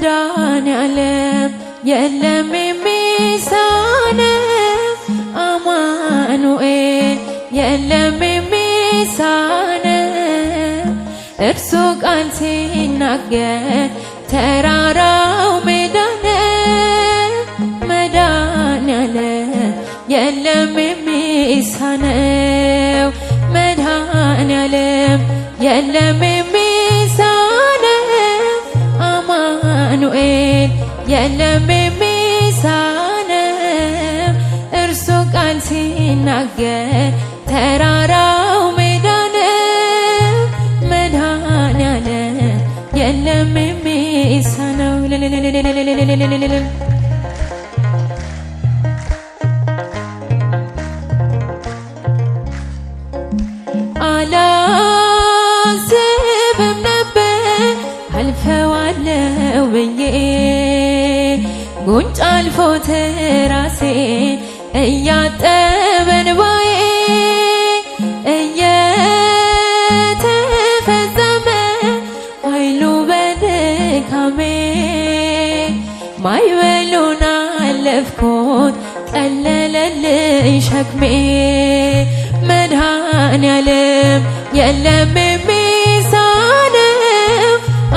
መድኃኔዓለም የለም የሚሳነው አማኑኤል የለም የሚሳነው እርሱ ቃል ሲናገር ተራራው ሜዳ ነው። መድኃኔዓለም የለም የሚሳነው መድኃኔዓለም የለም የሚሳነው አማኑኤል የለም የሚሳነው እርሱ ቃል ሲናገር ተራራው ሜዳ ነው። መድኃኔዓለም የለም የሚሳነው አላስብም ነበር አልፈዋለሁ ብዬ ጉንጭ አልፎት ራሴን እያጠበ እንባዬ እየተፈጸመ ኃይሉ በድካሜ ማዕበሉን አለፍኩት ቀለለልኝ ሸክሜ መድኃኔዓለም የለም የሚሳነው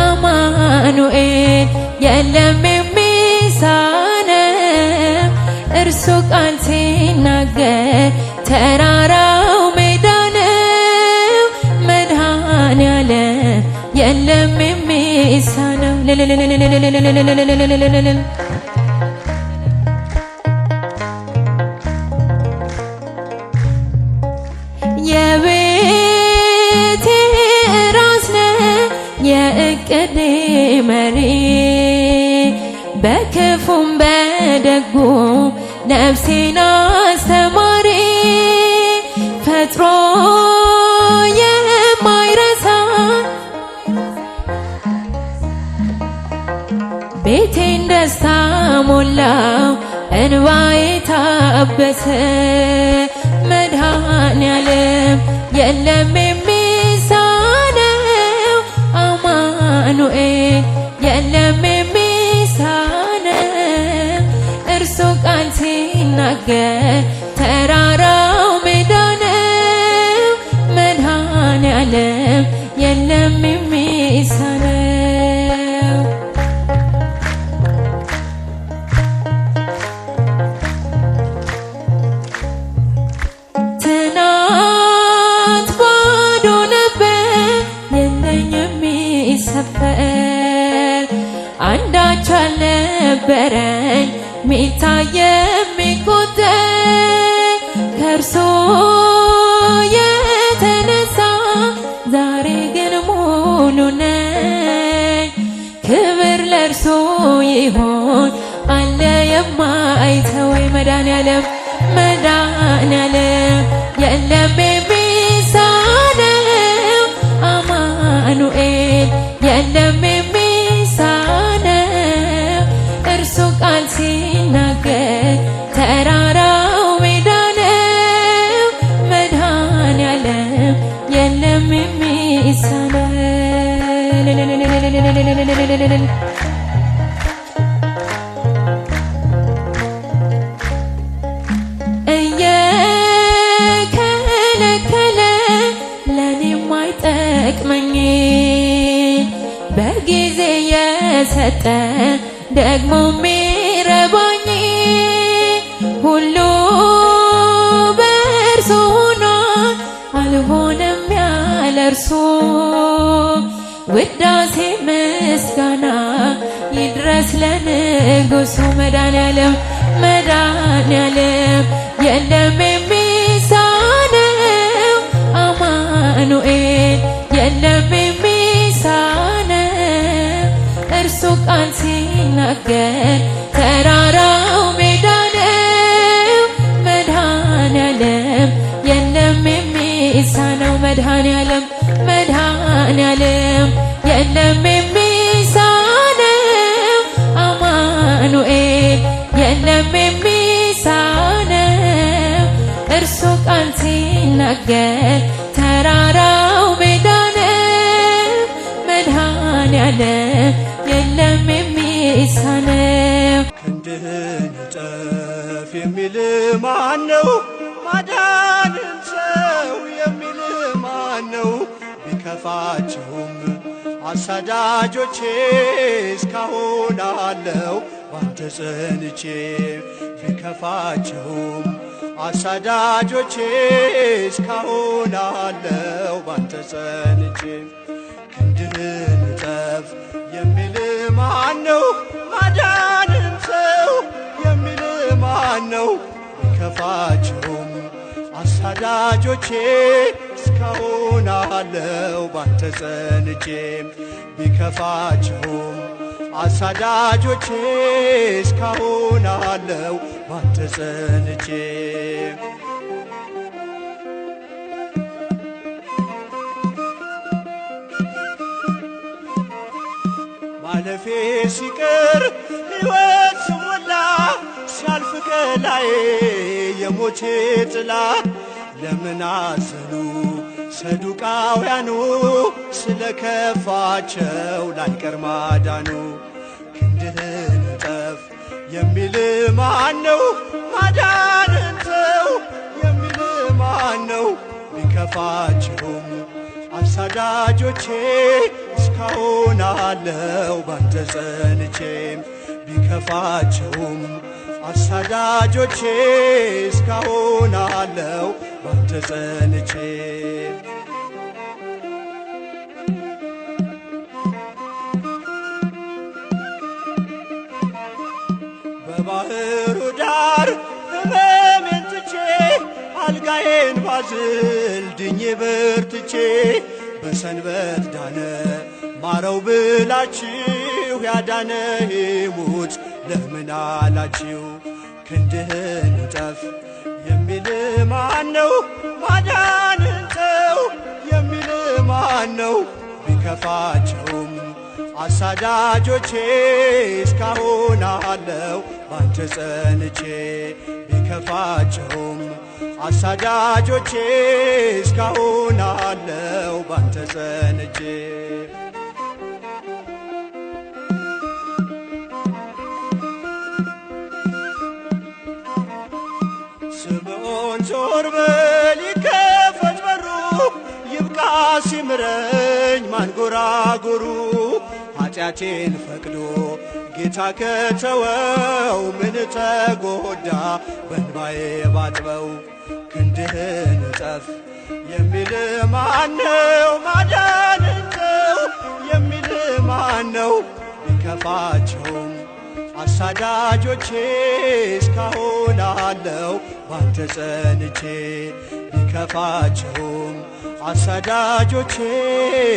አማኑኤል የለም የሚሳነው እርሱ ቃል ሲናገር ተራራው ሜዳ ነው። መድኃኔዓለም የለም የሚሳነው የቤቴ ራስ ነህ የእቅዴ መሪ በክፉም በደጉም ነፍሴን አስተማሪ ፈጥሮ የማይረሳ ቤቴን ደስታ ሞላው እንባዬ ታበሰ መድኃኔዓለም የለም የሚሳነው አማኑኤል የለም የሚሳነው እርሱ ቃል ሲናገር ተራራው ሜዳ ነው። መድኃኔዓለም የለም የሚሳነው አንዳች አልነበረኝ ሚታይ የሚቆጠር ከእርሱ የተነሳ ዛሬ ግን ሙሉ ነኝ። ክብር ለእርሱ ይሁን አለ የማይተወኝ መድኃኔዓለም መድኃኔዓለም የለም የሚሳነው አማኑኤል የለም እርሱ ቃል ሲናገር ተራራው ሜዳ ነው። መድኃኔዓለም የለም የሚሳነው እየከለከለ ለኔም አይጠቅመኝ በጊዜ የሰጠ ደግሞ ሚረባኝ ሁሉ በእርሱ ሆኗል አልሆነም ያለ እርሱ ውዳሴ ምስጋና ይድረስ ለንጉሡ መድኃኔዓለም መድኃኔዓለም የለም የሚሳነው አማኑኤል የለም የሚሳነው እርሱ ቃል ሲናገር ተራራው ሜዳ ነው። መድኃኔዓለም የለም የሚሳነው መድኃኔዓለም መድኃኔዓለም የለም የሚሳነው አማኑኤል የለም የሚሳነው እርሱ ቃል ሲናገር ተራራው ሜዳ ነው። መድኃኔዓለም የለም ክንድህን እጠፍ የሚል ማነው? ማዳንን ሰው የሚል ማነው? ቢከፋቸውም አሳዳጆቼ እስካሁን አለው ባንተ ጸንቼ። ቢከፋቸውም አሳዳጆቼ እስካሁን አለው ባንተ ጸንቼ። ክንድህን እጠፍ የሚል ማነው? ማዳንን ሰው የሚል ማነው? ቢከፋቸውም አሳዳጆቼ እስካሁን አለው ባንተ ጸንቼ። ቢከፋቸውም አሳዳጆቼ እስካሁን አለው ባንተ ጸንቼ። ማለፌ ሲቀር ሕይወት ስሞላ ሲያልፍ ከላዬ የሞቴ ጥላ። ለምን አዘኑ ሰዱቃውያኑ ስለ ከፋቸው ላይቀር ማዳኑ። ክንድህን እጠፍ የሚል ማነው? ማዳንን ተው የሚል ማነው? ቢከፋቸውም አሳዳጆቼ እስካሁን አለው ባንተ ጸንቼ። ቢከፋቸውም አሳዳጆቼ እስካሁን አለው ባንተ ጸንቼ። በባህሩ ዳር ሕመሜን ትቼ አልጋዬን ባዝል ድኜ በርትቼ። በሰንበት ዳነ ማረው ብላችሁ ያዳነ ይሙት ለምን አላችሁ? ክንድህን እጠፍ የሚል ማነው? ማዳንን ተው የሚል ማነው? ቢከፋቸውም አሳዳጆቼ እስካሁን አለው ባንተ ጸንቼ። ቢከፋቸውም አሳዳጆቼ እስካሁን አለው ባንተ ጸንቼ። ስምዖን ዞር በል ይከፈት በሩ፣ ይብቃ ሲምረኝ ማንጎራጎሩ። ኃጢአቴን ፈቅዶ ጌታ ከተወው ምን ተጎዳ በእንባዬ ባጥበው። ክንድህን እጠፍ የሚል ማነው? ማዳንን ተው የሚል ማነው? ቢከፋቸውም አሳዳጆቼ እስካሁን አለው ባንተ ጸንቼ። ቢከፋቸውም አሳዳጆቼ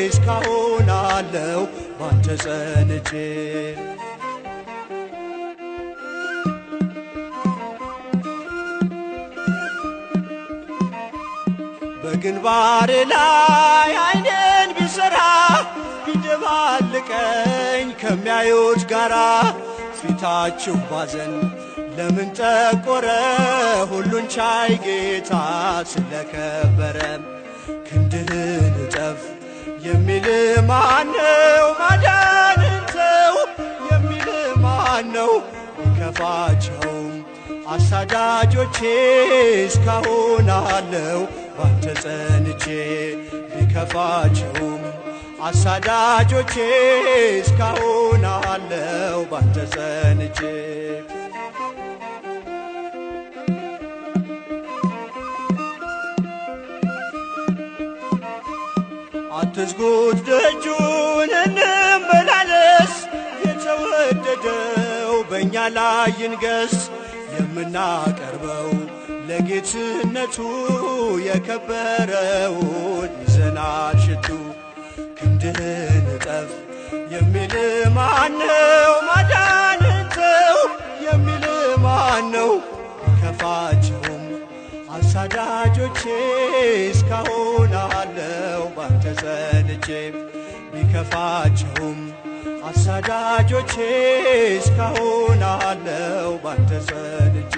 እስካሁን አለው ባንተ ጸንቼ። በግንባሬ ላይ ዓይኔን ቢሠራ ቢደባልቀኝ ከሚያዩት ጋራ። ፊታችሁ ባዘን ለምን ጠቆረ? ሁሉን ቻይ ጌታ ስለከበረ። ክንድህን እጠፍ የሚል ማነው? ማዳንን ተው የሚል ማነው? ቢከፋቸውም አሳዳጆቼ እስካሁን አለው ባንተ ጸንቼ። ቢከፋቸውም አሳዳጆቼ እስካሁን አለው ባንተ ጸንቼ። አትዝጉት ደጁን እንመላለስ፣ የተወደደው በእኛ ላይ ይንገስ። የምናቀርበው ለጌትነቱ የከበረውን ይዘናል ሽቱ። ክንድህን እጠፍ የሚል ማነው? ማዳንን ተው የሚል ማነው? ቢከፋቸውም አሳዳጆቼ እስካሁን አለው ባንተ ጸንቼ። ቢከፋቸውም አሳዳጆቼ እስካሁን አለው ባንተ ጸንቼ።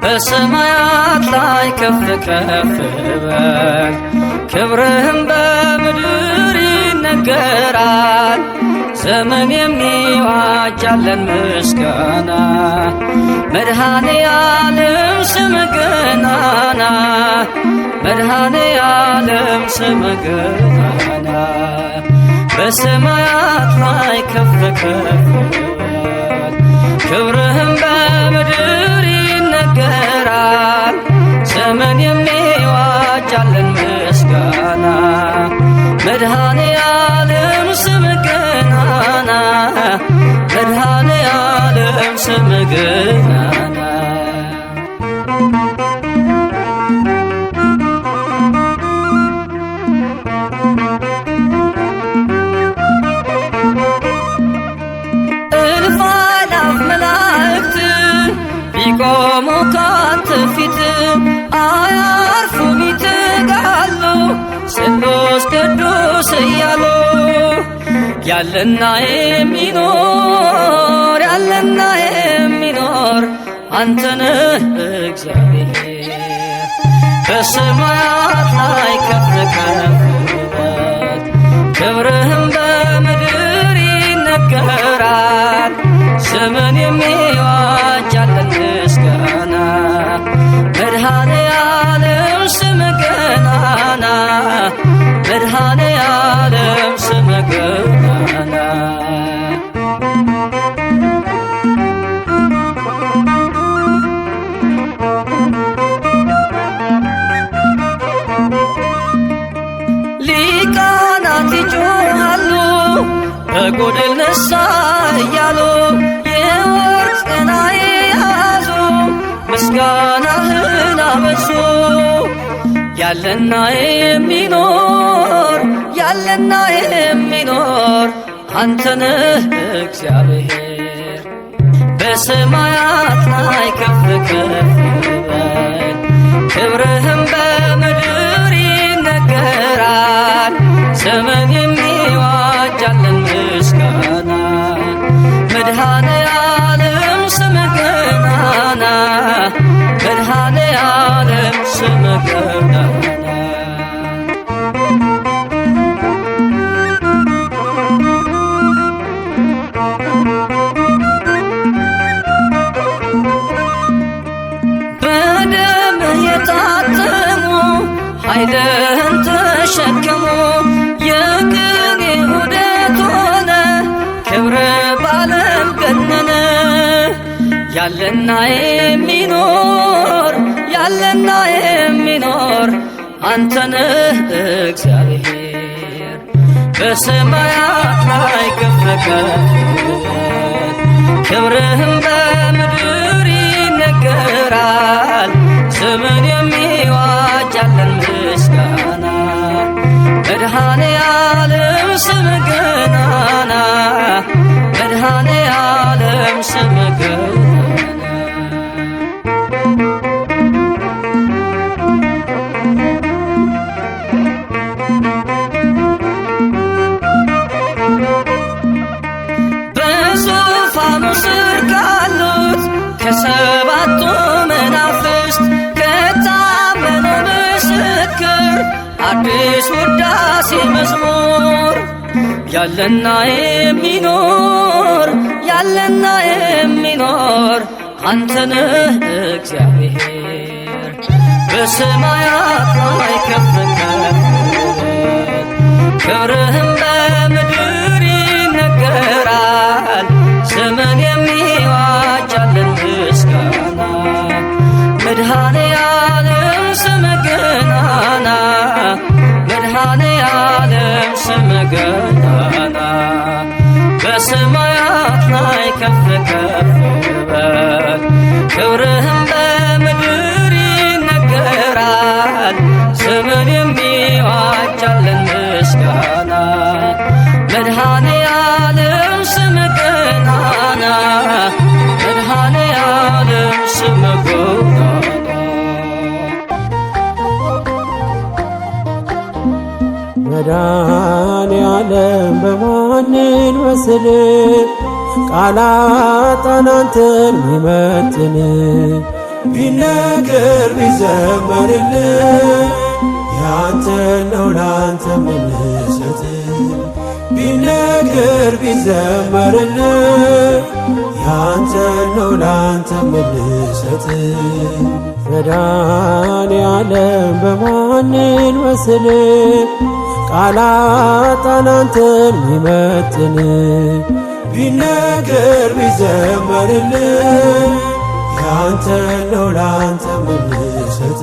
በሰማያት ላይ ከፍ ከፍ በል ክብርህም በምድር ይነገራል። ዘመን የሚዋጃለን ምስጋና መድኃኔ ዓለም ስም ገናና መድኃኔ ዓለም ስም ገናና በሰማያት ላይ ከፍ ከፍ ይላል። ክብርህም በምድር ይነገራል። ዘመን የሚዋጃለን ምስጋና መድኃኔ ዓለም ስም ገናና መድኃኔ ዓለም ስም ገናና እልፍ አእላፍ መላእክት ቢቆሙ ካንተ ፊት አያርፉም ይተጋሉ ስሉስ ቅዱስ እያሉ ያለና የሚኖር ያለና የሚኖር አንተነህ እግዚአብሔር በሰማያት ላይ ከፍ ከፍ በል ክብርህም በምድር ይነገራል። ዘመን የሚዋጃለን ምስጋና መድኃኔ ዓለም ስም ገናና መድኃኔ ዓለም ስም ገናና ሊቃናት ይጮኻሉ በጎድል ነሳ እያሉ የወርቅ ጽና የያዙ ምስጋናህን አበዙ ያለና የሚኖር ያለና የሚኖር አንተነህ እግዚአብሔር በሰማያት ላይ ከፍ ከፍ በል ክብርህም በምድር ይነገራል። ዘመን የሚዋጃለን ምስጋና መድኃኔ ዓለም ስም ገናና መድኃኔ ዓለም ስም ገናና በደምህ የታተሙ ኃይልህን ተሸከሙ የቅኔ ዑደት ሆነ ክብር ባለም ገነነ ያለና የሚኖር ያለና የሚኖር አንተነህ እግዚአብሔር በሰማያት ላይ ከፍ ከፍ በል ክብርህም በምድር ይነገራል። ዘመን የሚዋጃለን ምስጋና መድኃኔ ዓለም ስም ገናና መድኃኔ ዓለም ስም ገናና በዙፋኑ ስር ካሉት ከሰባቱ መናፍስት ከታመነው ምስክር አዲስ ውዳሴ መዝሙር ያለና የሚኖር ያለና የሚኖር አንተነህ እግዚአብሔር በሰማያት ላይ ከፍ ከፍ በል ክብርህም በምድር ይነገራል። ዘመን የሚዋጃለን ምስጋና መድኃኔ ዓለም ስም ገናና መድኃኔ ዓለም ስም ገናና በሰማያት ላይ ከፍ ከፍ በል ክብርህም በምድር ይነገራል። ዘመን የሚዋጃለን ምስጋና መድኃኔ ዓለም ስም ገናና መድኃኔ ዓለም ስም ገናና መድኃኔ ዓለም በማንን መስል ቃላት አንተን ሚመጥን ቢነገር ቢዘመርልህ ያንተ ነው ላንተ ምንሰጥ ቢነገር ቢዘመርልህ ያንተን ነው ላንተ ምልሰት። መድኃኔዓለም በማንን መስል ቃላት አንተን ሚመጥን ቢነገር ቢዘመርልህ ያንተን ነው ላንተ ምልሰት።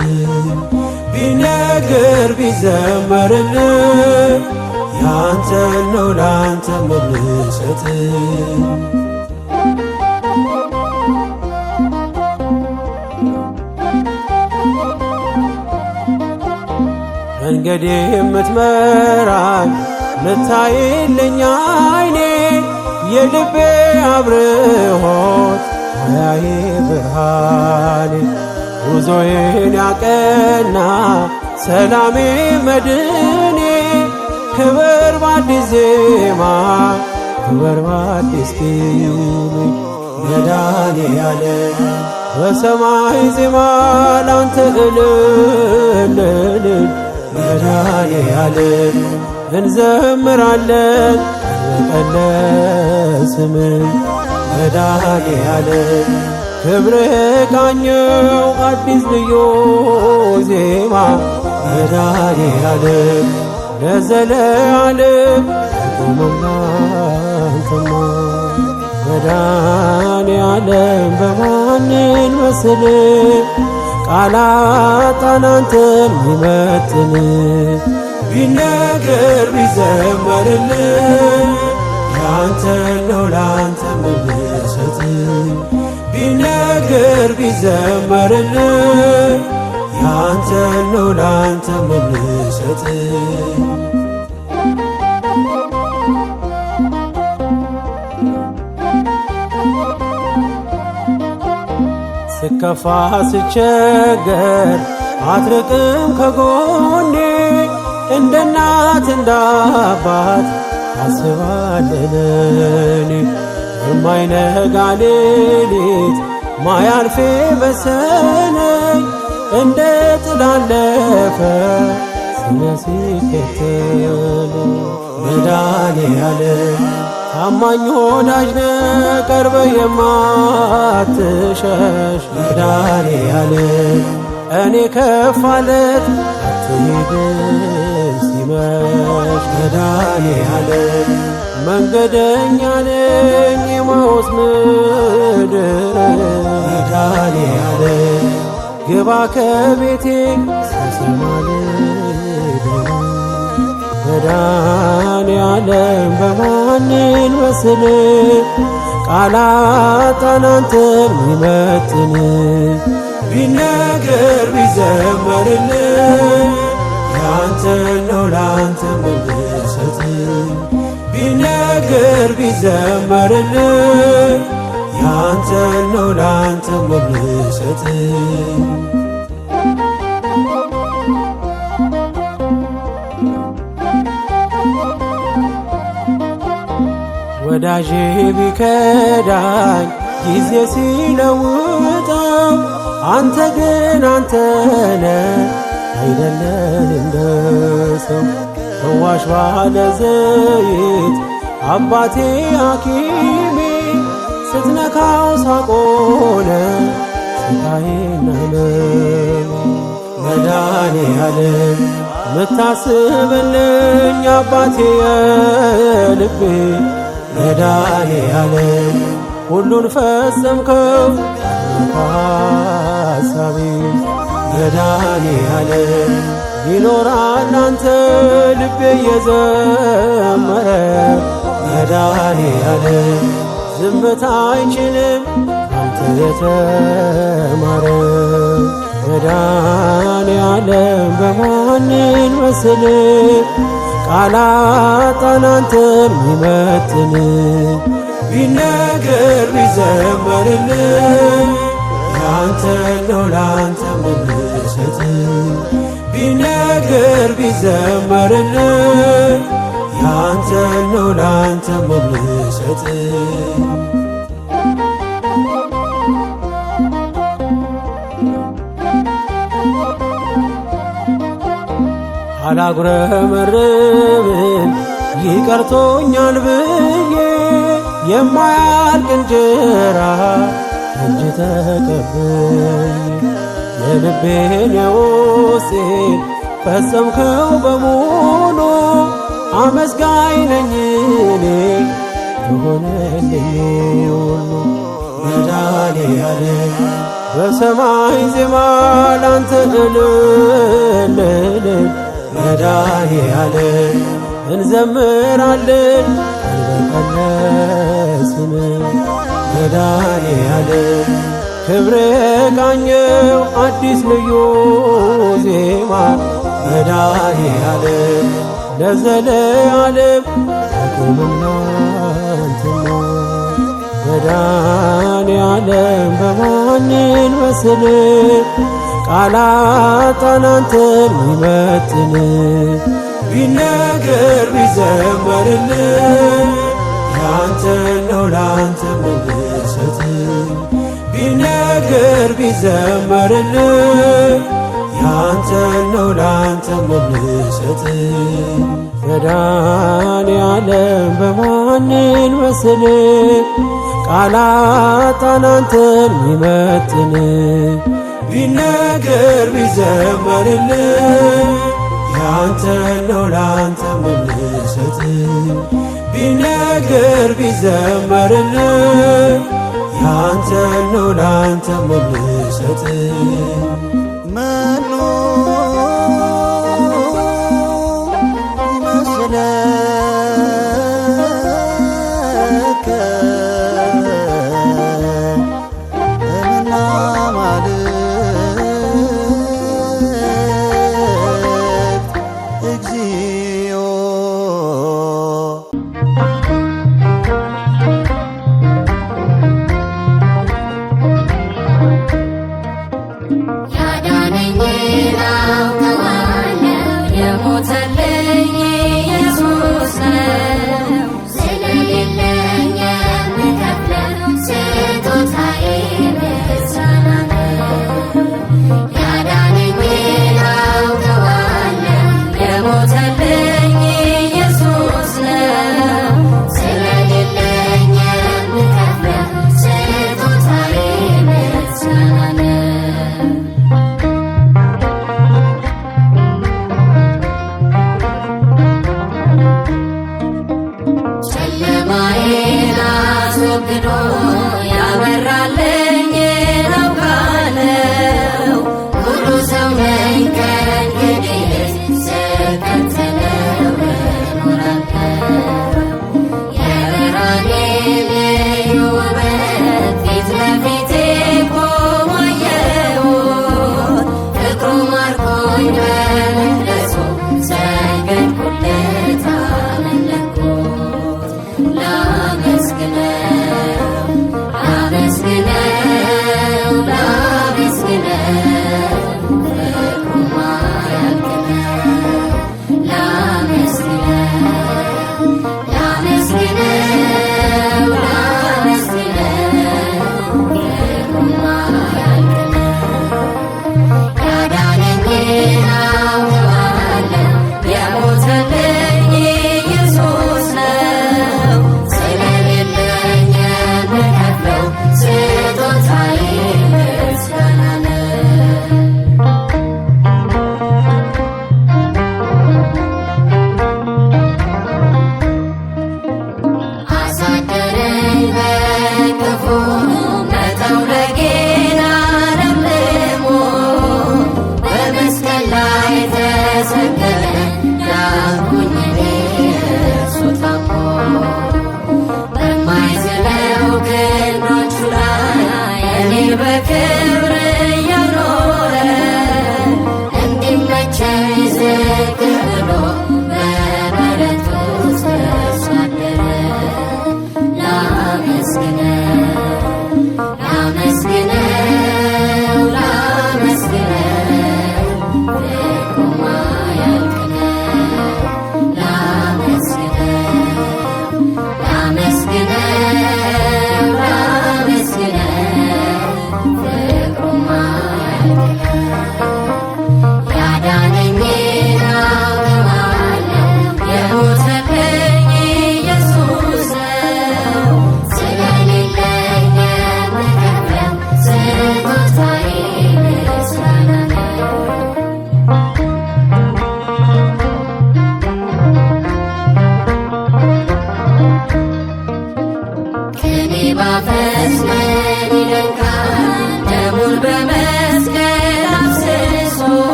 ቢነገር ቢዘመርልህ ያንተን ነው ላንተ ምልሰት። መንገዴ የምትመራኝ ምታይልኝ አይኔ የልቤ አብርሆት ማያዬ ብርሃኔ ጉዞዬን ያቀና ሰላሜ መድኔ ክብር በአዲስ ዜማ ክብር በአዲስ ኪኔ መድኃኔዓለም በሰማይ ዜማ ላንተ እልል መድኃኔዓለም እንዘምራለን ቀን በቀን ስምህ መድኃኔዓለም ክብርህ ቃኘው አዲስ ልዩ ዜማ መድኃኔዓለም ለዘለዓለም ቆመናንተማ መድኃኔዓለም በማንን መስል ቃላት አንተን ሚመጥን ቢነገር ቢዘመርልህ ያንተን ነው ላንተ ምልሰት። ቢነገር ቢዘመርልህ ያንተን ነው ላንተ ምልሰት። ስከፋ ስቸገር አትርቅም ከጎኔ እንደ እናት እንደ አባት ታስባለህ የማይነጋ ሌሊት ማያልፌ በሰነኝ እንደ ጥላ አለፈ ስለ ሲከተል መድኃኔዓለም ታማኝ ወዳጅ ነህ ቀርበህ የማትሸሽ መድኃኔዓለም እኔ ከፋለት አትሄድም ሲመሽ መድኃኔዓለም መንገደኛ ነኝ የማዖስ ምድር መድኃኔዓለም ግባ ከቤቴ ስሰማ ልደር መድኃኔዓለም በማንን መስል ቃላት አንተን ሚመጥን ቢነገር ቢዘመርልህ ያንተን ነው ላንተ ምልሰት። ቢነገር ቢዘመርልህ ያንተን ነው ላንተ ምልሰት። ወዳጄ ቢከዳኝ ጊዜ ሲለውጠው አንተ ግን አንተነ አይደለም እንደ ሰው ፈዋሽ ባለ ዘይት አባቴ ሐኪሜ ስትነካው ሳቆነ ስቃዬና ሕመሜ መድኃኔዓለም ምታስብልኝ አባቴ የልቤ መድኃኔዓለም ሁሉን ፈጸምከው ሐሳቤ መድኃኔዓለም ይኖራል አንተ ልቤ እየዘመረ መድኃኔዓለም ዝምታ አይችልም አንተ የተማረ መድኃኔዓለም በማንን መስል ቃላት አንተን ሚመጥን ቢነገር ቢዘመርልህ ያንተን ነው ላንተ ምልሰት። ቢነገር ቢዘመርልህ ያንተን ነው ላንተ ምልሰት። አላጉረመርምም ይቀርቶኛል ብዬ የማያልቅ እንጀራ እጅ ተቀብዬ የልቤን የውስጤን ፈጸምከው በሙሉ አመስጋኝ ነኝ እኔ የሆነልኝ ሁሉ መድኃኔዓለም በሰማይ ዜማ ላንተ እልል መድኃኔዓለም እንዘምራለን አልበቀለስን መድኃኔዓለም ክብር ቃኘው አዲስ ልዩ ዜማ መድኃኔዓለም ለዘለዓለም አቁምና አንተማ መድኃኔዓለም በማንን መስል ቃላጣን አንተን ሚመጥን ቢነገር ቢዘመርልን ያንተን ነው ላንተ ምንሰት ቢነገር ቢዘመርልን ያንተን ነው ላንተ ምንሰጥ መድኃኔዓለም በማንን መስል ቃላጣን አንተን ሚመጥን ቢነገር ቢዘመርልን ያንተን ነው ላንተ ምንሰጥ ቢነገር ቢዘመርልን ያንተን ነው ላንተ ምንሰጥ መኑ ይመስለከ እምነ አማልክት እግዚኦ የሞተልኝ ኢየሱስ ነው ስለሌለኝ የምከፍለው ስጦታዬ ምስጋና ነው። ያዳነኝን አውቀዋለሁ የሞተልኝ ኢየሱስ ነው ስለሌለኝ የምከፍለው ስጦታዬ ምስጋና ነው። ጨለማዬን አስወግዶ ያበራልኝ አውቃለሁ። ሙሉ ሰው ነኝ ከእንግዲህ ስከተለው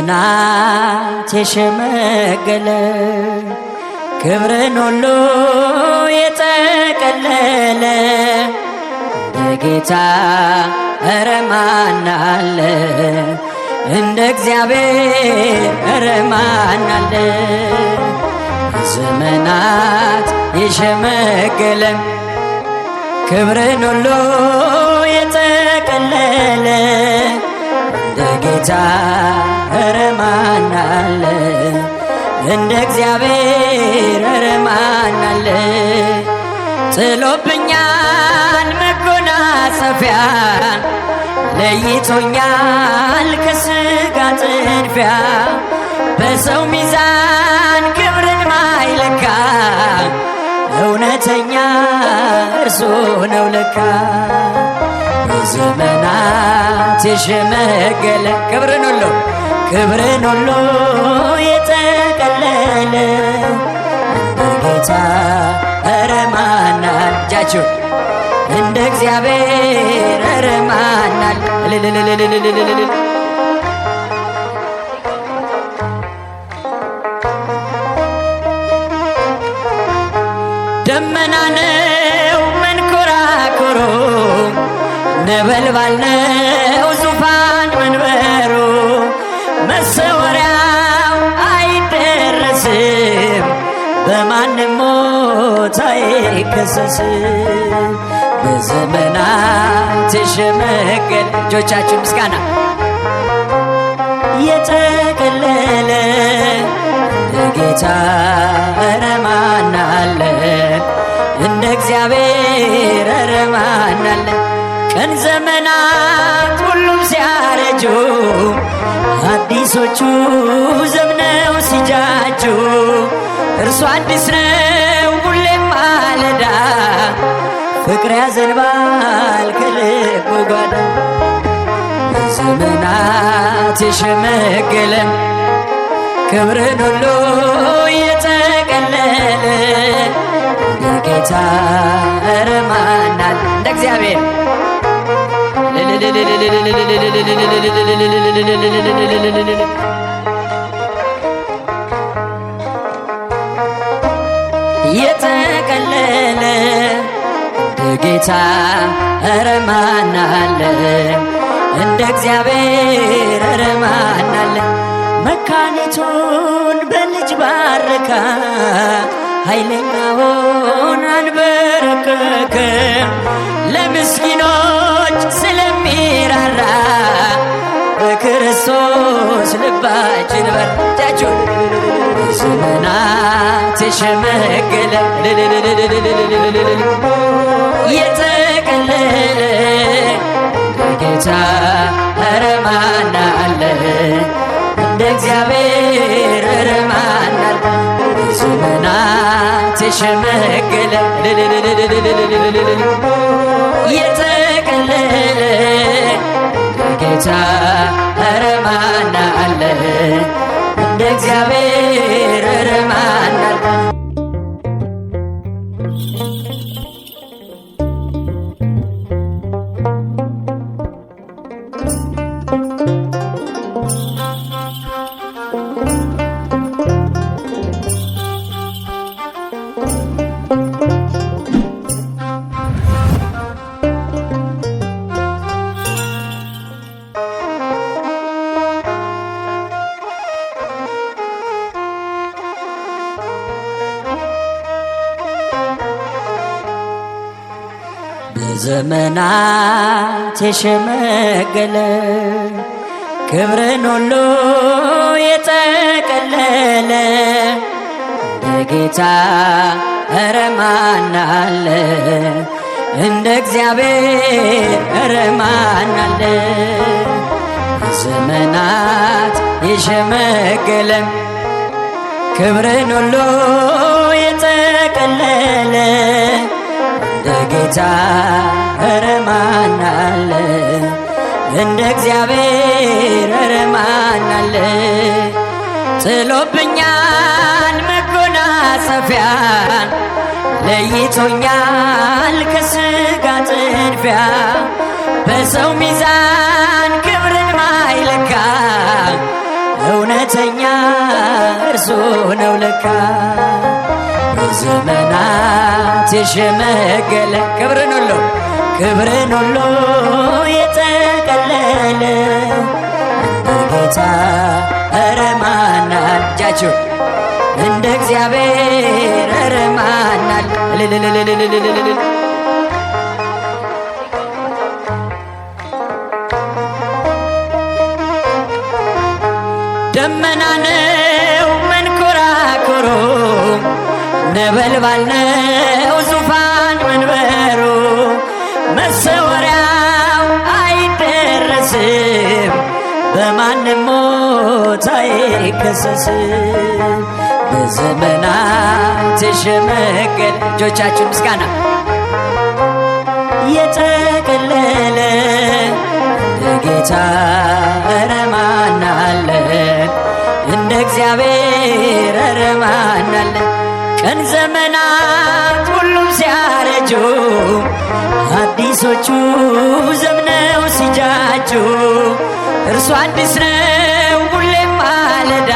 በዘመናት የሸመገለ ክብርን ሁሉ የጠቀለለ እንደ ጌታ ኧረ ማን አለ? እንደ እግዚአብሔር ኧረ ማን አለ? በዘመናት የሸመገለ ክብርን ሁሉ የጠቀለለ እንደ ጌታ ኧረ ማን አለ? እንደ እግዚአብሔር ኧረ ማን አለ? ጥሎብኛል መጎናጸፊያን ለይቶኛል ከሥጋ ጥድፊያ በሰው ሚዛን ክብርን ማይለካ እውነተኛ እርሱ ነው ለካ። በዘመናት የሸመገለ ክብርን ሁሉ የጠቀለለ እንደ ጌታ ኧረ ማን አለ? እጃችሁ እንደ እግዚአብሔር ኧረ ማን አለ? ደመና ነው መንኮራኩሩ፣ ነበልባል ነው ዙፋን መንበሩ። መሰወሪያው አይደረስም፣ በማንም ሞት አይከሰስም። በዘመናት የሸመገለ እጆቻችሁ ምስጋና የጠቀለለ እንደ ጌታ ኧረ ማን አለ? እንደ እግዚአብሔር ኧረ ማን አለ? ቀን ዘመናት ሁሉም ሲያረጁ አዲሶቹ ዘምነው ሲጃጁ እርሱ አዲስ ነው ሁሌም ማለዳ ፍቅር ያዘንባል ከልቡ ጓዳ። በዘመናት የሸመገለ ክብርን ሁሉ የጠቀለለ እንደ ጌታ ኧረ ማን አለ? እንደ እግዚአብሔር የጠቀለለ እንደ ጌታ ኧረ ማን አለ? እንደ እግዚአብሔር ኧረ ማን አለ? መካኒቱን በልጅ ባረካ፣ ኃይለኛውን አንበረከከ። ለምስኪኖች ስለሚራራ በክርስቶስ ልባችን በርታችሁ። በዘመናት የሸመገለ የጠቀለለ ጌታ ኧረ ማን አለ? እንደ እግዚአብሔር ኧረ ማን አለ? በዘመናት የሸመገለ የጠቀለለ ጌታ ኧረ ማን አለ? እንደ እግዚአብሔር ኧረ ማን አለ? በዘመናት የሸመገለ ክብርን ሁሉ የጠቀለለ እንደ ጌታ ኧረ ማን አለ? እንደ እግዚአብሔር ኧረ ማን አለ? በዘመናት የሸመገለ ክብርን ሁሉ የጠቀለለ እንደ ጌታ ኧረ ማን አለ? እንደ እግዚአብሔር ኧረ ማን አለ? ጥሎብኛል መጎናጸፊያን ለይቶኛል ከሥጋ ጥድፊያ በሰው ሚዛን ክብርን ማይለካ እውነተኛ እርሱ ነው ለካ በዘመናት የሸመገለ ክብርን ሁሉ የጠቀለለ ጌታ ኧረ ማን አለ እጃችሁ እንደ እግዚአብሔር ኧረ ማን አለ ደመና ነው መንኮራኮሩ ነበልባል ነው ዙፋን መንበሩ መሰወሪያው አይደረስም በማንም ሞት አይከሰስም በዘመናት የሸመገለ እጆቻችን ምስጋና የጠቀለለ እንደ ጌታ ኧረ ማን አለ እንደ እግዚአብሔር ኧረ ማን አለ ቀን ዘመናት ሁሉም ሲያረጁ አዲሶቹ ዘምነው ሲጃጁ እርሱ አዲስ ነው ሁሌም ማለዳ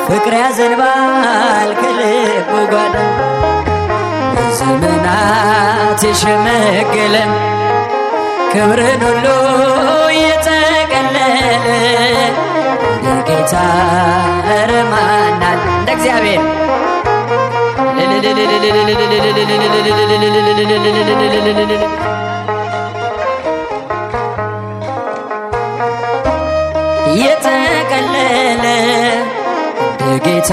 ፍቅር ያዘንባል ከልቡ ጓዳ በዘመናት የሸመገለ ክብርን ሁሉ የጠቀለለ እንደ ጌታ ኧረ ማን አለ እንደ እግዚአብሔር የጠቀለለ እንደ ጌታ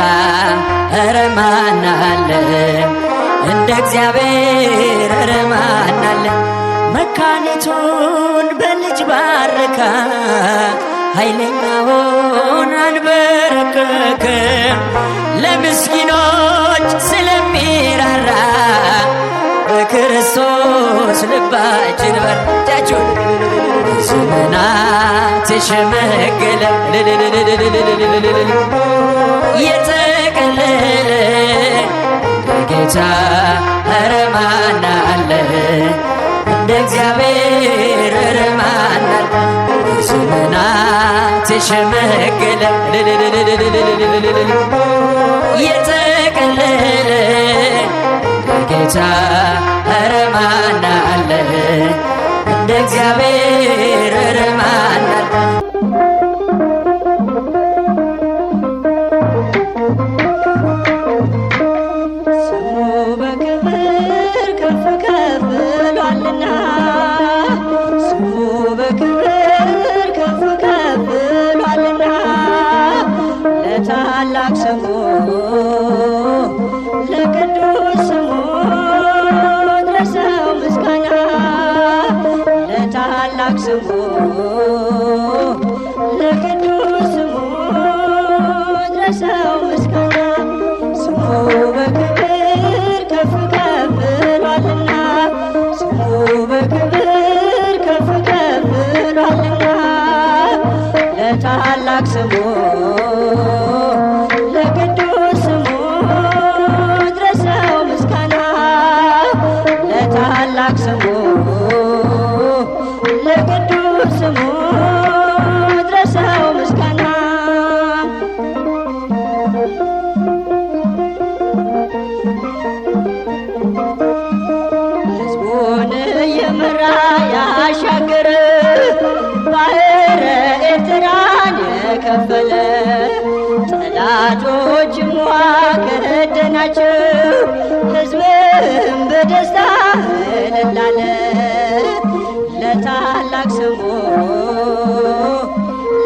ኧረ ማን አለ እንደ እግዚአብሔር ኧረ ማን አለ መካኒቱን በልጅ ባረካ ኃይለኛውን አንበረከከ ለምስኪኖች ስለሚራራ በክርስቶስ ልባችን በርታችሁ ዘመናት የሸመገለ የጠቀለለ ጌታ ኧረ ማን አለ እንደ እግዚአብሔር ኧረ ማን አለ ዘመናት የሸመገለ የጠቀለለ ጌታ ኧረ ማን አለ እንደ እግዚአብሔር ኧረ ማን አለ ለታላቅ ስሙ ለቅዱስ ስሙ ድረሰው ምስጋና ለታላቅ ስሙ ለቅዱስ ስሙ ድረሰው ምስጋና ስሙ በክብር ከፍ ከፍ ብሏልና ስሙ በክብር ከፍ ከፍ ብሏልና ለታላቅ ስሙ ለቅዱስ ስሙ ድረሰው ምስጋና ለታላቅ ስሙ ለቅዱስ ስሙ ድረሰው ምስጋና ሕዝቡን እየመራ ያሻገረ ባሕረ ኤርትራን የከፈለ ጠላቶችም ውሃ ከደናቸው ሕዝብም በደስታ እልል አለ ለታላቅ ስሙ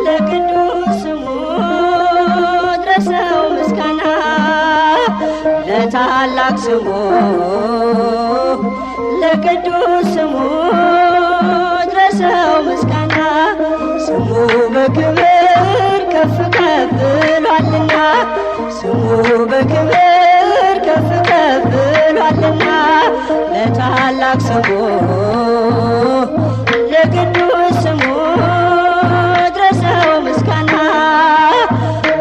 ለቅዱስ ስሙ ድረሰው ምስጋና ለታላቅ ስሙ ለቅዱስ ስሙ ድረሰው ምስጋና ስሙ በክብር ከፍ ከፍ ብሏልና ስሙ በክብር ከፍ ከፍ ብሏልና ለታላቅ ስሙ ለቅዱስ ስሙ ድረሰው ምስጋና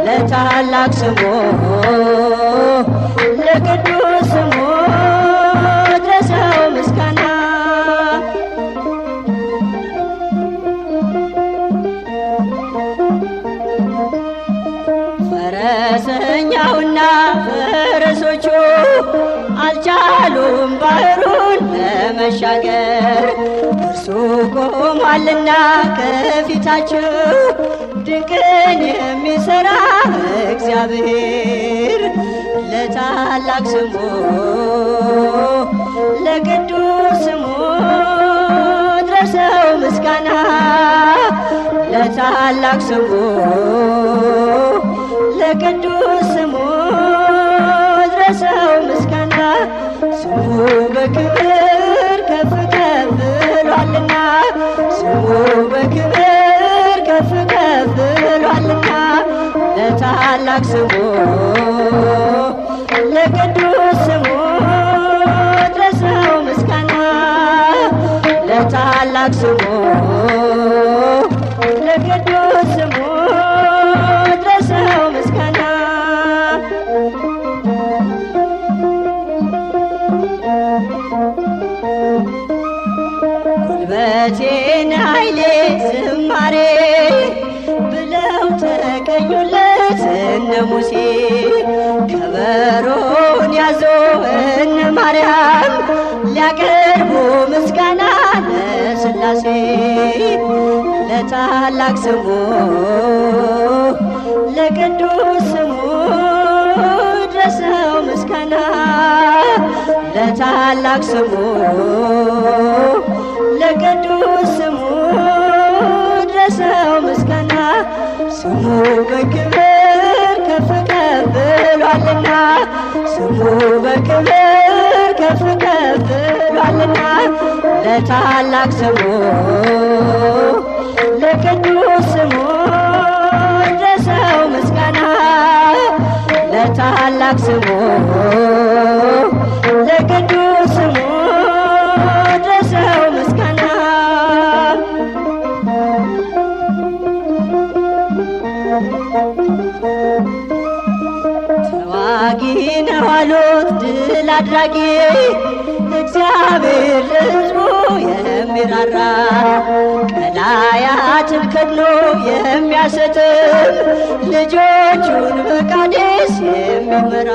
ለታላቅ ስሙ ለቅዱስ ስሙ ድረሰው ምስጋና ፈረሰኛውና ፈረሶቹ አልቻሉም ባህሩን ለመሻገር። እርሱ ቆሟልና ከፊታችሁ ድንቅን የሚሠራ እግዚአብሔር። ለታላቅ ስሙ ለቅዱስ ስሙ ድረሰው ምስጋና። ለታላቅ ስሙ ለቅዱስ ስሙ ድረሰው ምስጋና። ስሙ በክብር ከፍ ከፍ ብሏልና ስሙ በክብር ከፍ ከፍ ብሏልና። ለታላቅ ስሙ ለቅዱስ ስሙ ድረሰው ምስጋና። ለታላቅ ስሙ ለቅዱስ ስሙ ድረሰው ምስጋና። ጉልበቴን ኃይሌ ዝማሬ ብለው ተቀኙለት እነ ሙሴ። ከበሮን ያዞ እነ ማርያም ሊያቀርቡ ምስጋና ለሥላሴ። ለታላቅ ስሙ ለቅዱስ ስሙ ድረሰው ምስጋና። ለታላቅ ስሙ ለቅዱስ ስሙ ድረሰው ምስጋና። ስሙ በክብር ከፍ ከፍ ብሏልና ስሙ በክብር ከፍ ከፍ ብሏልና። ለታላቅ ስሙ ለቅዱስ ስሙ ድረሰው ምስጋና። ለታላቅ ስሙ ለቅዱስ ስሙ ድረሰው ምስጋና። ተዋጊ ነው አሉት ድል አድራጊ እግዚአብሔር ለሕዝቡ የሚራራ። ቀላያትን ከድኖ የሚያሰጥም ልጆቹን በቃዴስ የሚመራ።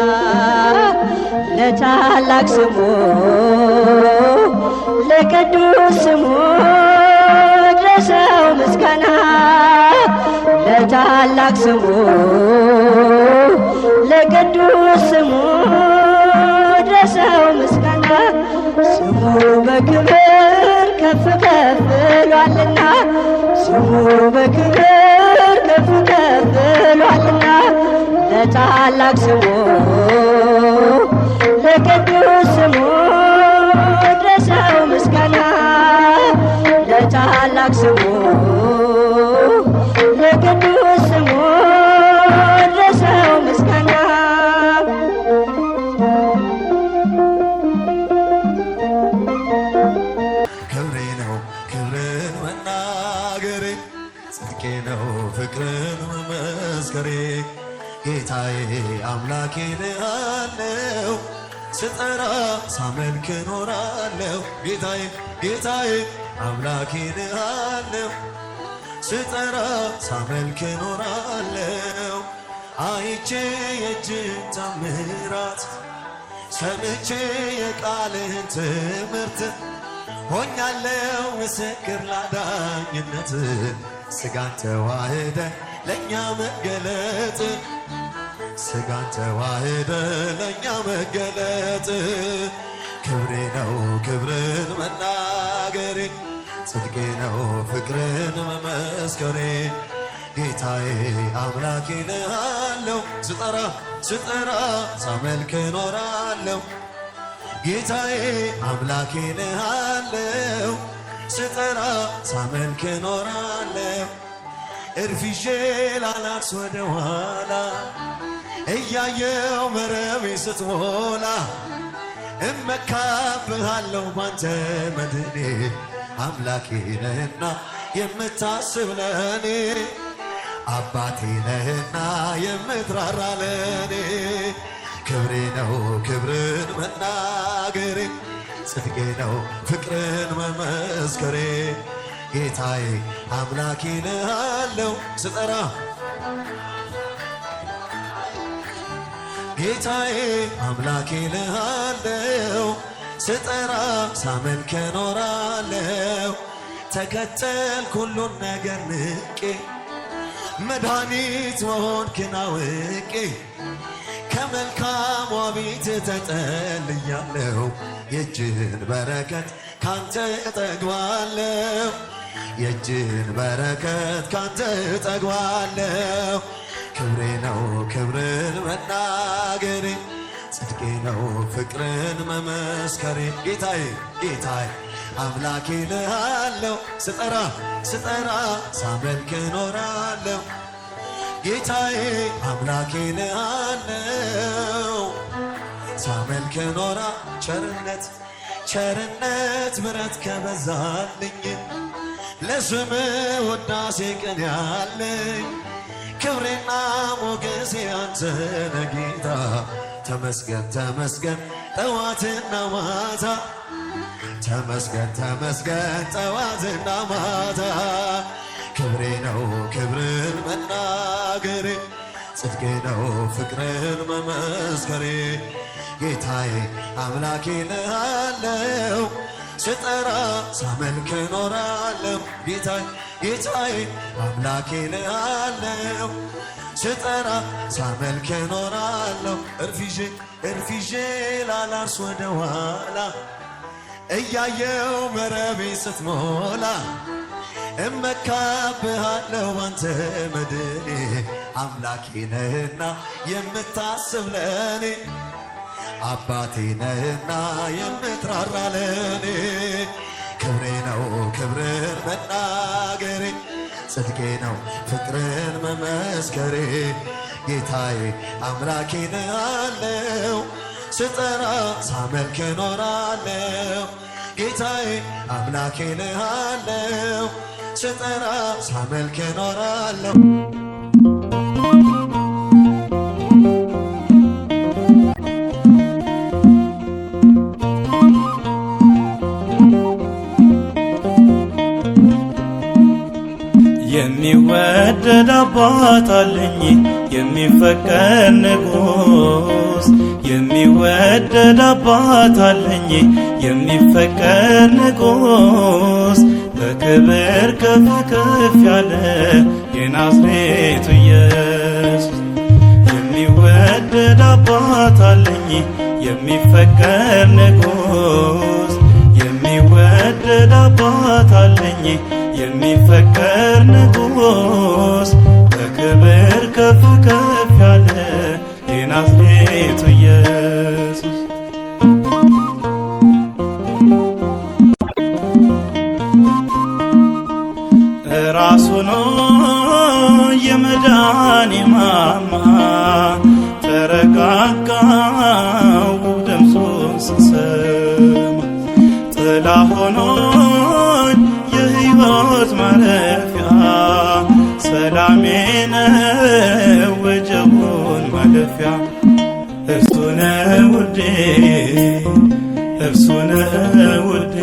ለታላቅ ስሙ ለቅዱስ ስሙ ድረሰው ምስጋና። ለታላቅ ስሙ ለቅዱስ ስሙ ድረሰው ምስጋና። ስሙ በክብር ከፍ ከፍ ብሏልና ስሙ በክብር ከፍ ከፍ ብሏልና። ለታላቅ ስሙ ለቅዱስ ስሙ ድረሰው ምስጋና። ለታላቅ ስሙ ለቅዱስ ስሙ ድረሰው ምስጋና። ክብሬ ነው ክብርን መናገሬ ጽድቄ ነው ፍቅርን መመስከሬ። ጌታዬ አምላኬ ልሃለው ስጠራ ሳመልክ ኖራለው። ጌታዬ ጌታዬ አምላኬ ልሃለው ስጠራ ሳመልክ ኖራለው። አይቼ የእጅን ታምራት ሰምቼ የቃልህን ትምህርት ሆኛለው ምስክር ላዳኝነት። ስጋን ተዋህደ ለእኛ መገለጥ ስጋን ተዋህደ ለእኛ መገለጥ። ክብሬ ነው ክብርን መናገሬ ጽድቄ ነው ፍቅርን መመስከሬ። ጌታዬ አምላኬ ልሃለው ስጠራ ስጠራ ሳመልክ ኖራለው። ጌታዬ አምላኬ ልሃለው ስጠራ ሳመልክ ኖራለው። እርፊሼ ላላክስ ወደ ኋላ እያየው መረቤ ስትሞላ። እመካብሃለሁ ባንተ መድኔ አምላኬ ነህና የምታስብ ለኔ። አባቴ ነህና የምትራራ ለኔ። ክብሬ ነው ክብርን መናገሬ ጽድቄ ነው ፍቅርን መመስከሬ። ጌታዬ አምላኬ ልሃለው ስጠራ ጌታዬ አምላኬ ልሃለው ስጠራ ሳመልክ እኖራለው ተከተልኩ ሁሉን ነገር ንቄ መድኃኒት መሆንክን አውቄ ከመልካሟ ቤት ተጠልያለሁ የእጅህን በረከት ካንተ እጠግባለሁ የእጅህን በረከት ካንተ እጠግባለሁ ክብሬ ነው ክብርን መናገሬ ጽድቄ ነው ፍቅርን መመስከሬ ጌታዬ ጌታዬ አምላኬ ልሃለው ስጠራ ሳመልክ እኖራለሁ ጌታዬ አምላኬ ልሃለው ሳመልክ እኖራ ቸርነት ምሕረት ከበዛልኝ ለስምህ ውዳሴ ቅኔ ያለኝ ክብሬና ሞገሴ አንተ ነህ ጌታ ተመስገን ተመስገን ጠዋትና ማታ ተመስገን ተመስገን ጠዋትና ማታ ክብሬ ነው ክብርን መናገሬ ጽድቄ ነው ፍቅርን መመስከሬ ጌታዬ አምላኬ ልሃለው ስጠራ ሳመልክ እኖራለሁ ጌታዬ አምላኬ ልሃለው ስጠራ ሳመልክ እኖራለሁ እርፊዤ ላላርስ ወደ ኋላ እያየው መረቤ ስትሞላ እመካብሃለሁ ባንተ መድኔ አምላኬ ነህና የምታስብ ለኔ አባቴ ነህና የምትራራ ለኔ ክብሬ ነው ክብርን መናገሬ ጽድቄ ነው ፍቅርን መመስከሬ ጌታዬ አምላኬ ልሃለው ስጠራ ሳመልክ እኖራለሁ ጌታዬ አምላኬ ልሃለው ስጠራ ሳመልክ እኖራለሁ የሚወደድ አባት አለኝ የሚፈቀር ንጉሥ የሚወደድ አባት አለኝ የሚፈቀር ንጉሥ በክብር ከፍ ከፍ ያለ የናዝሬቱ ኢየሱስ የሚወደድ አባት አለኝ የሚፈቀር ንጉሥ የሚወደድ አባት አለኝ የሚፈቀር ንጉሥ በክብር ከፍ ከፍ ያለ የናዝሬቱ ኢየሱስ ራሱ ነው የመዳኔ ማማ ተረጋጋው ድምፁን ስሰማ ጥላ ሆኖኝ የሕይወት ማረፊያ ሰላሜ ነው ወጀቡን ማለፊያ እርሱ ነው ውዴ እርሱ ነው ውዴ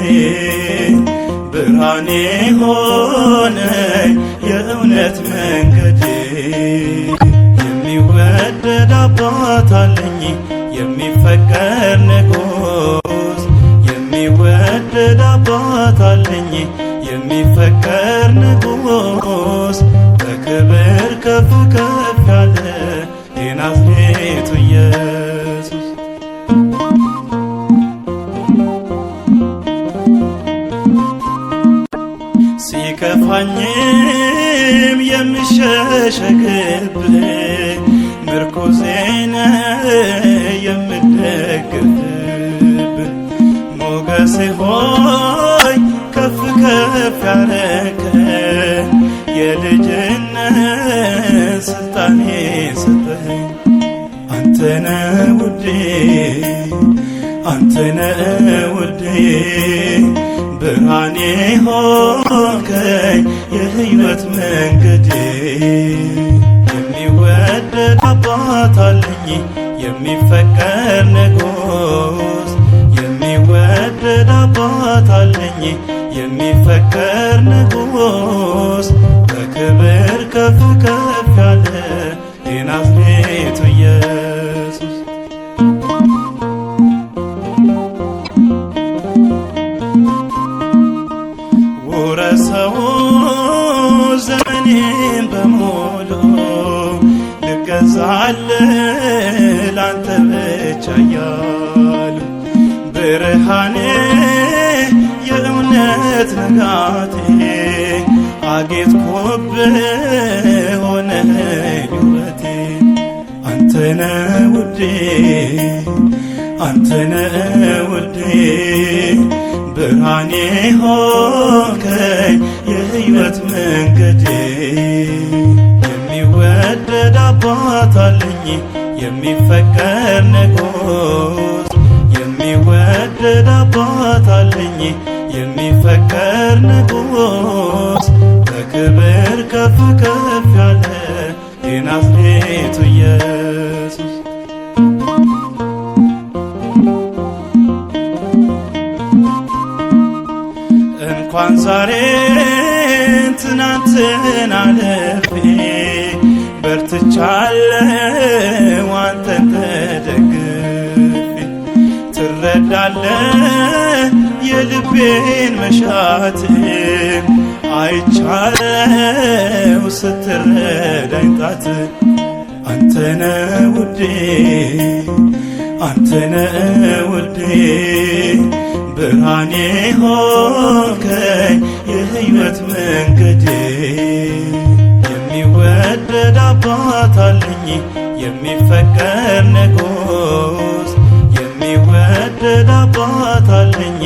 ብርሃኔ ሆነኝ የእውነት መንገዴ የሚወደድ አባት አለኝ የሚፈቀር ንጉሥ የሚወደድ አባት አለኝ የሚፈቀር ንጉሥ በክብር ከፍ ከፍ ያለ የናዝሬቱ ኢየሱስ ሲከፋኝም የምሸሸግብህ ምርኩዜ ነህ የምደግፍብህ ሞገሴ ሆይ ከፍ ከፍ ያረከኝ የልጅነት ስልጣኔ ሰጠኸኝ አንተነ ውዴ አንተነ ውዴ ብርሃኔ ሆንከኝ የሕይወት መንገዴ የሚወደድ አባት አለኝ የሚፈቀር ንጉሥ የሚወደድ አባት አለኝ የሚፈቀር ንጉሥ በክብር ከፍ ከፍ ያለ የናዝሬቱ ኢየሱስ ላንተ ብቻ እያሉ ብርሃኔ የእውነት ንጋቴ አጌጥኩብህ ሆነኸኝ ውበቴ አንተነ ውዴ አንተነ ውዴ ብርሃኔ ሆንከኝ የሕይወት መንገዴ የሚወደድ አባት አለኝ የሚፈቀር ንጉሥ የሚወደድ አባት አለኝ የሚፈቀር ንጉሥ በክብር ከፍ ከፍ ያለ የናዝሬቱ ኢየሱስ እንኳን ዛሬ ትናንትን አልፌ በርትቻለሁ አንተን ተደግፌ ትረዳለህ የልቤን መሻት አይቻለው ስትረዳኝ ጣት አንተነ ውዴ አንተነ ውዴ ብርሃኔ ሆንከኝ የሕይወት መንገዴ የሚወደድ አባት አለኝ የሚፈቀር ንጉሥ የሚወደድ አባት አለኝ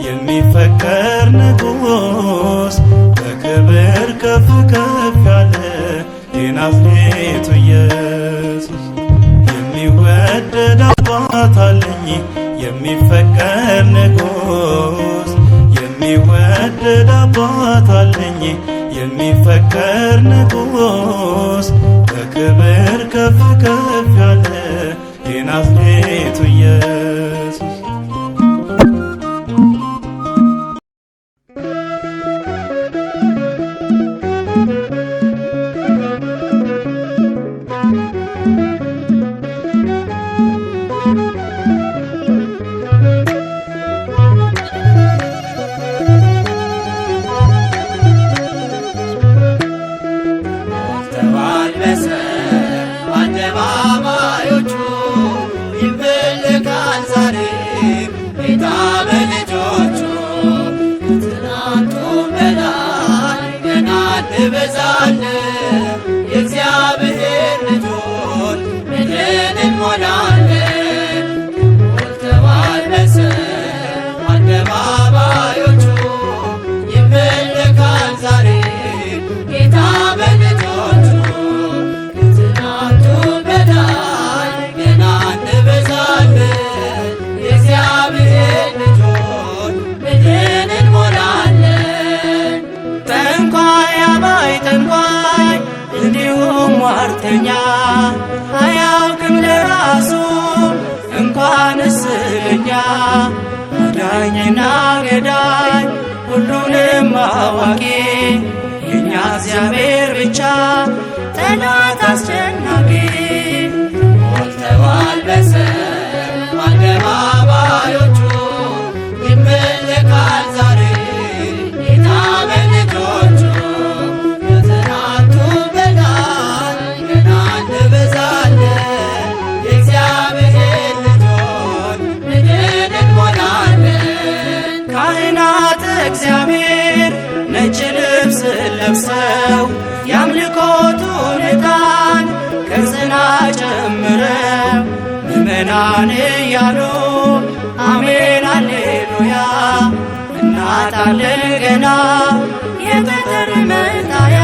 የሚፈቀር ንጉሥ በክብር ከፍ ከፍ ያለ የናዝሬቱ ኢየሱስ የሚወደድ አባት አለኝ የሚፈቀር ንጉሥ የሚወደድ አባት አለኝ የሚፈቀር ንጉሥ በክብር ከፍ ከፍ ያለ የናዝሬቱ ኢየሱስ ሟርተኛ አያውቅም ለራሱ እንኳንስ ለኛ አዳኝና ገዳይ ሁሉንም አዋቂ የኛ እግዚአብሔር ብቻ ጠላት አስጨናቂ ሞልተዋል በሰማይ አደባባዮቹ ይመለካል ዛሬ ጌታ በልጆቹ ከትናንቱ በላይ ገና እንበዛለን የእግዚአብሔር ልጆች ምድርን እንሞላለን። ካህናተ እግዚአብሔር ነጭ ልብስ ለብሰው የአምልኮቱን ዕጣን ከጽና ጨምረው ምእመናን እያሉ አሜን ሃሌሉያ እናጣለን ገና የጠጠር መጣያ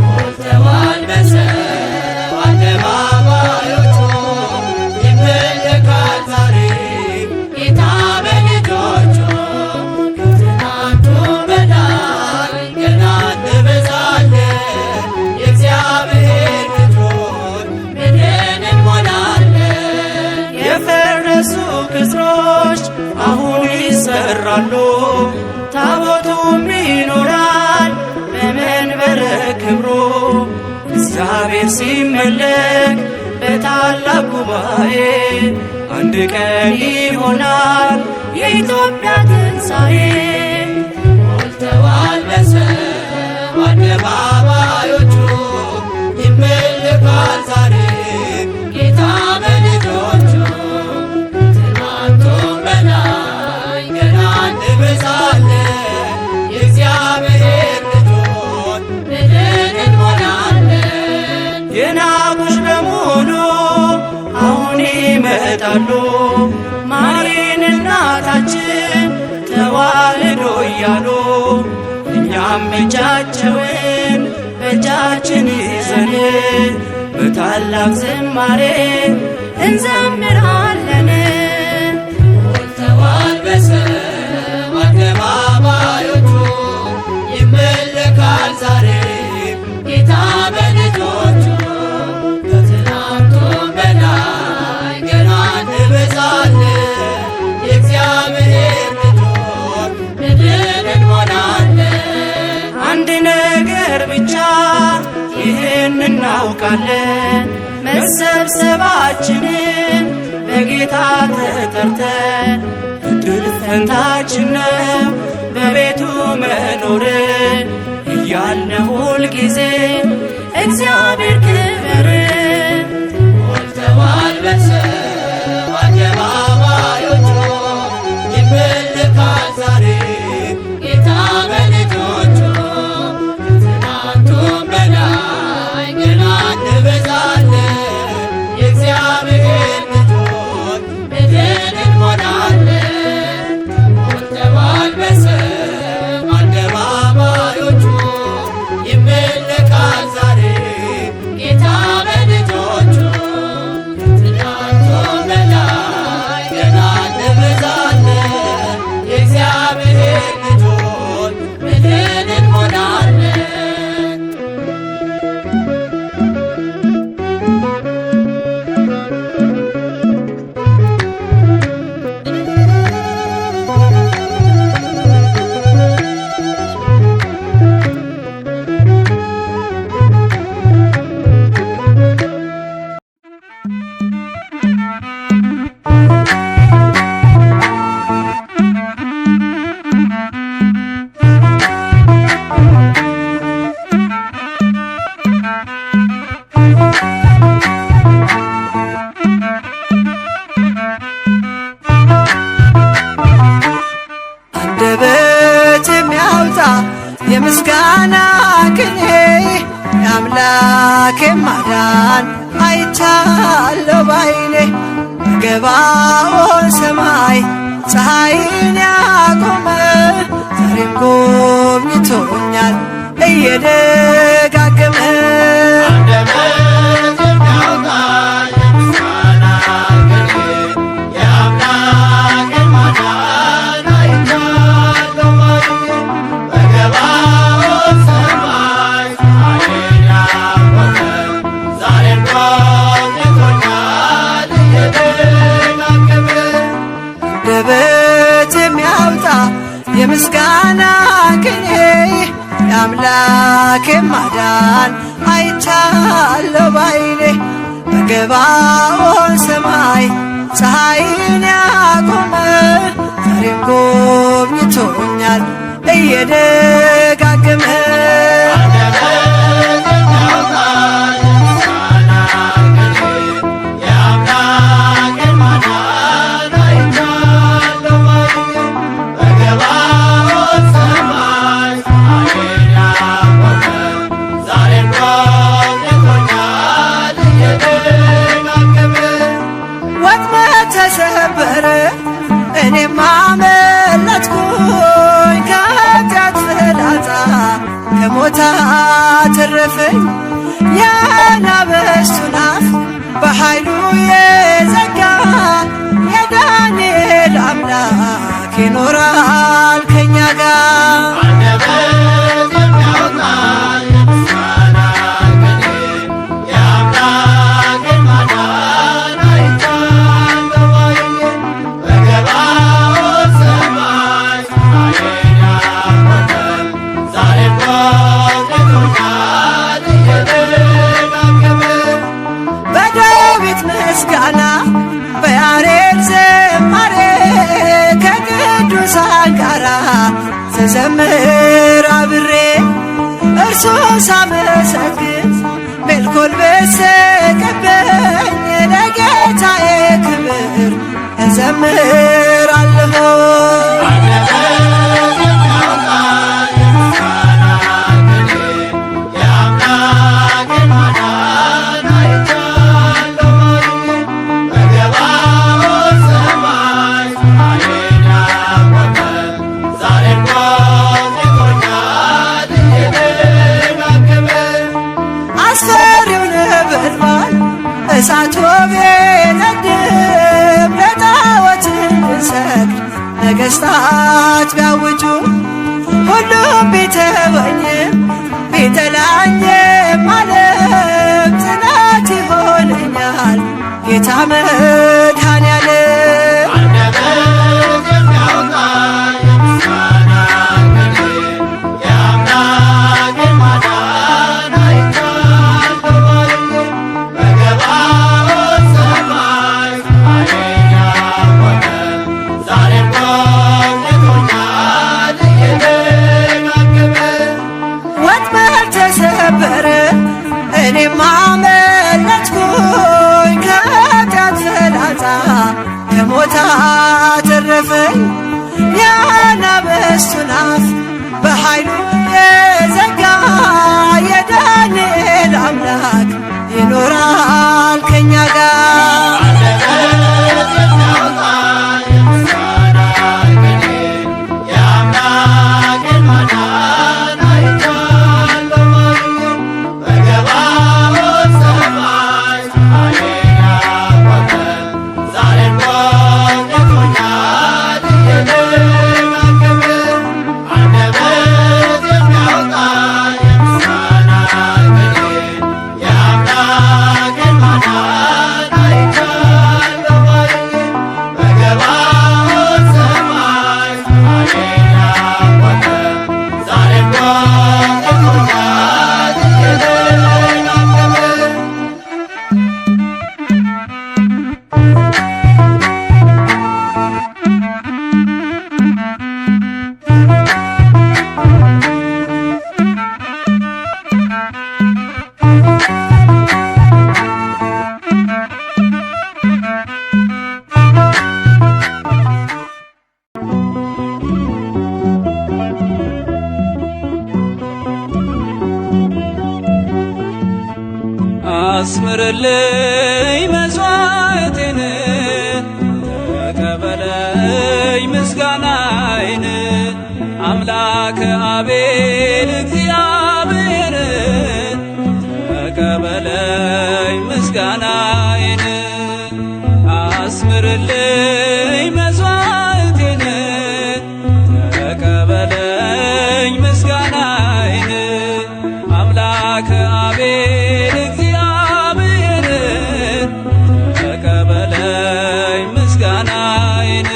ሞልተዋል በሰማይ አደባባዮቹ ይመለካል ዛሬ ጌታ በልጆቹ ከትናንቱ በላይ ገና እንበዛለን የእግዚአብሔር ልጆች ምድርን እንሞላለን። የፈረሱ ቅጥሮች አሁን ይሰራሉ ታቦቱም ይኖራል በመንበረ ክብሩ እግዚአብሔር ሲመለክ በታላቅ ጉባኤ አንድ ቀን ይሆናል የኢትዮጵያ ትንሣኤ ሞልተዋል በሰማይ አደባባዮቹ ይመለካል ዛሬ ይመጣሉ ማሬን እናታችን ተዋህዶ እያሉ እኛም እጃቸውን በእጃችን ይዘን በታላቅ ዝማሬ እንዘምራለን። ሞልተዋል በሰማይ አደባባዮቹ ይመለካል ዛሬ ጌታ በልጆቹ ከትናንቱም በላይ ገና እንበዛለን የእግዚአብሔር ልጆች ምድርን እንሞላለን። አንድ ነገር ብቻ ይህን እናውቃለን መሰብሰባችንን በጌታ ተጠርተን እድል ፈንታችን ነው በቤቱ መኖርን እያልን ሁል ጊዜ እግዚአብሔር ክበር። ሞልተዋል በሰማይ አደባባዮቹ ይመለካል ዛሬ ጌታ በልጆቹ ከትናንቱም በላይ ገና እንበዛለን የእግዚአብሔር ልጆች ምድርን እንሞላለን። ሞልተዋል በሰማይ አደባባዮቹ ይመለካል ዛሬ ጌታ በልጆቹ ከትናንቱም በላይ ገና እንበዛለን የእግዚአብሔር ልጆች ምድርን እንሞላለን። አንደበት የሚያወጣ የምስጋና ቅኔ የአምላኬ ማዳን አይቻለሁ ባይኔ በገባኦን ሰማይ ፀሐይን ያቆመ ዛሬም ጎብኝቶኛል እየደጋገመ አንደበት የሚያወጣ የምስጋና ቅኔ የአምላኬ ማዳን አይቻለሁ ባይኔ በገባኦን ሰማይ ፀሐይን ያቆመ ዛሬም ጎብኝቶኛል እየደጋገመ ተሰበረ እኔም አመለጥኩኝ ከኃጢአት ፍላጻ ከሞት አተረፈኝ የአናብስቱን አፍ በኃይሉ የዘጋ የዳንኤል አምላክ ይኖራል ከኛ ጋር። በዳዊት ምስጋና በያሬድ ዝማሬ ከቅዱሳን ጋራ ስዘምር አብሬ እርሱን ሳመሰግን ሜልኮል በሰቀበኝ ለጌታዬ ክብር እዘምራለሁ። ሁሉም ቢተወኝም ቢጠላኝም ዓለም ጽናት ይሆነኛል ጌታ መድኃኔዓለም። አንደበት የሚያወጣ የምስጋና ቅኔ የአምላክን ማዳን አይቻለሁ ባይኔ በገባኦን ሰማይ ኃይሌን ያወቀ ዛሬም ጎብኝቶኛል እየደጋገመ። ወጥመድ ተሰበረ እኔም አመለጥኩኝ ከኃጢአት ፍላጻ ከሞት አተረፈኝ። የአናብስቱን አፍ በኃይሉ የዘጋ የዳንኤል አምላክ ይኖራል ከኛ ጋር። አንደበት የሚያወጣ የምስጋና ቅኔ የአምላክን ማዳን አይቻለሁ ባይኔ በገባኦን ሰማይ ኃይሌን ያወቀ ዛሬም ጎብኝቶኛል እየደጋገመ። አንደበት የሚያወጣ የምስጋና ቅኔ የአምላክን ማዳን አይቻለሁ ባይኔ በገባኦን ሰማይ ኃይሌን ያወቀ ዛሬም ጎብኝቶኛል እየደጋገመ። አስምርልኝ መሥዋዕቴን ተቀበለኝ ምስጋናዬን አምላከ አቤል እግዚአብሔር ተቀበለኝ ምስጋናዬን አስምርልኝ መሥዋዕቴን ተቀበለኝ ምስጋናዬን አምላከ አቤል እግዚአብሔር ተቀበለኝ ምስጋናዬን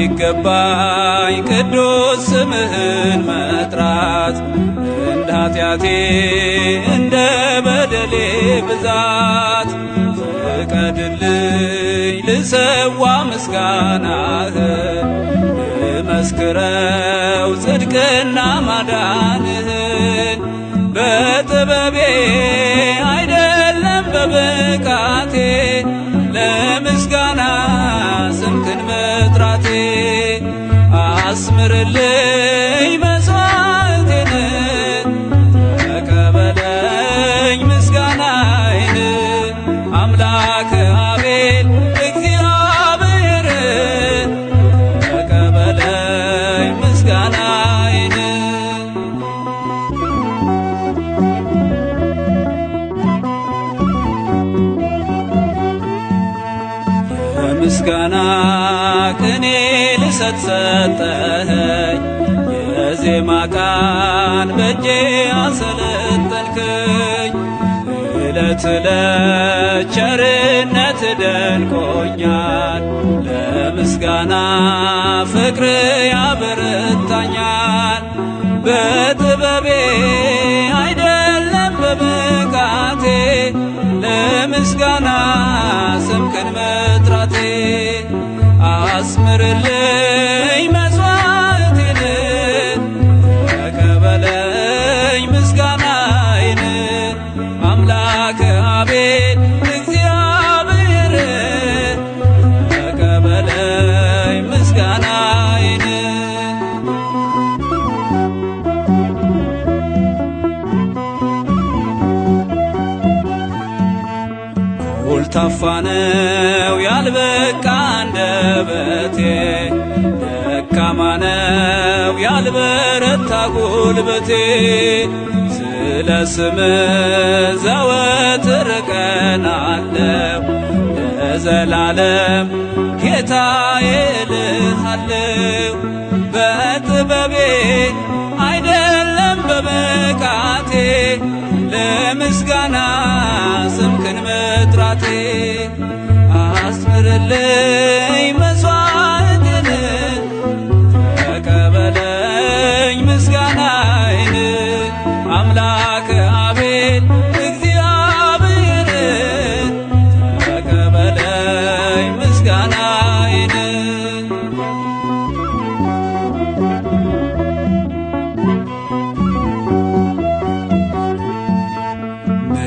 ባይገባኝ ቅዱስ ስምህን መጥራት እንደ ኃጢአቴ እንደ በደሌ ብዛት ፍቀድልኝ ልሰዋ ምስጋናህን ልመስክረው ጽድቅና ማዳንህን በጥበቤ አይደለም በብቃቴ ለምስጋና ስምህን መጥራቴ አስምርልኝ መሥዋዕቴን ተቀበለኝ ምስጋናዬን አምላከ አቤል እግዚአብሔር ተቀበለኝ ምስጋናዬን የምስጋና ቅኔ ልሰጥ ሰጠኸኝ የዜማ ቃን በእጄ አሰለጠንከኝ ዕለት ዕለት ቸርነት ደንቆኛል ለምስጋና ፍቅር ያበረታኛል በጥበቤ አይደለም በብቃቴ ለምስጋና ስምህን መጥራቴ አስምርልኝ መሥዋዕቴን ተቀበለኝ ምስጋናዬን አምላከ አቤል እግዚአብሔር ተቀበለኝ ምስጋናዬን ኮልታፋ ነው ያልበቃ አንደበቴ ደካማ ነው ያልበረታ ጉልበቴ ስለ ስም ዘወትር ቀናለሁ ለዘላለም ጌታዬ እልሃለሁ። በጥበቤ አይደለም በብቃቴ ለምስጋና ስምህን መጥራቴ አስምርልኝ መሥዋዕቴን ተቀበለኝ ምስጋናዬን አምላከ አቤል እግዚአብሔር ተቀበለኝ ምስጋናዬን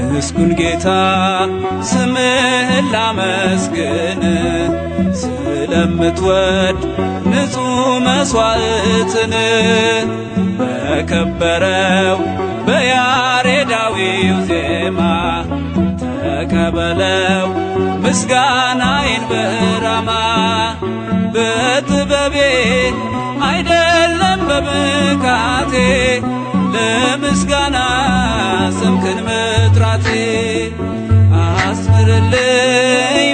ምስጉን ጌታ ስምህን ላመስግን ስለምትወድ ንጹሕ መሥዋዕትን በከበረው በያሬዳዊው ዜማ ተቀበለው ምስጋናዬን በራማ በጥበቤ አይደለም በብቃቴ ለምስጋና ስምህን መጥራቴ አስምርልኝ